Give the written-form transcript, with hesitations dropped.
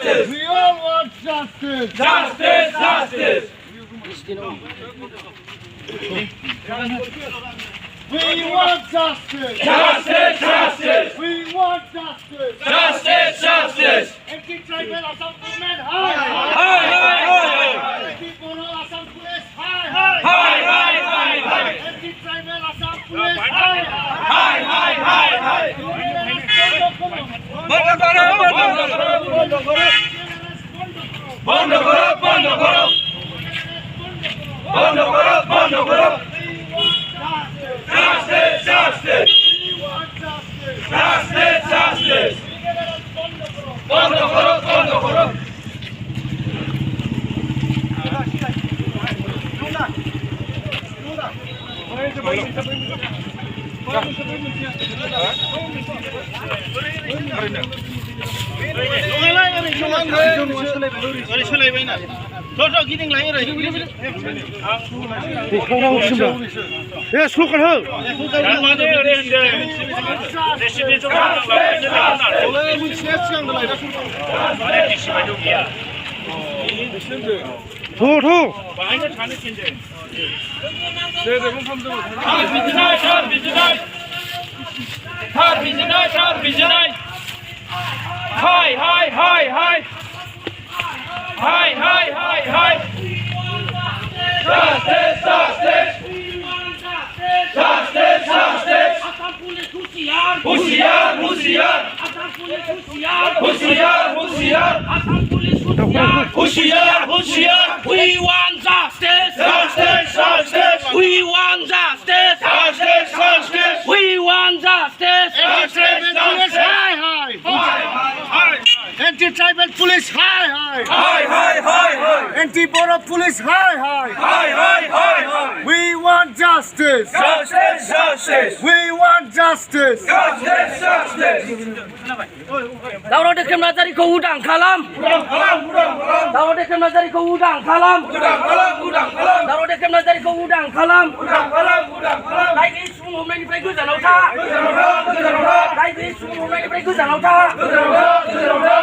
justice. We all want justice. Justice, justice. We want justice. Justice, justice. We want justice. Justice, justice. Anti-tribal Assam government, hi. Hi, hi, hi. Anti-Bono Assam police, hi. Hi, hi, hi, hi. Anti-tribal Assam police, hi. Hi, hi, hi, hi. বন্ধ করো, বন্ধ করো, বন্ধ করো। বন্ধ করো, বন্ধ করো। বন্ধ করো, বন্ধ করো। Justice, justice. Justice, justice. বন্ধ করো, বন্ধ করো। Hi, hi, hi, hi. Hi, hi, hi, hi. Justice, justice. Justice, justice. Assam Police Hushiyar. Hushiyar, hushiyar. Assam Police Hushiyar. Hushiyar, hushiyar. Assam Police Hushiyar. Hushiyar, hushiyar. We want justice. Justice, justice. We want justice. Justice, justice. We want justice. Justice, justice. Hi, hi. Anti-tribal police, hi, hi. Hi, hi, hi, hi. Anti-Bono police, hi, hi. Hi, hi, hi, hi. We want justice. Justice, justice. We want justice. Justice, justice. Daurah Dekhem Nazariku udang kalam. Udang kalam, udang kalam. Daurah Dekhem Nazariku udang kalam. Udang kalam, udang kalam. Daurah Dekhem Nazariku udang kalam. Udang kalam, udang kalam. Lagi semua mereka itu jangan lupa. Udang kalam, udang kalam. Lagi semua mereka itu jangan lupa. Udang kalam, udang kalam.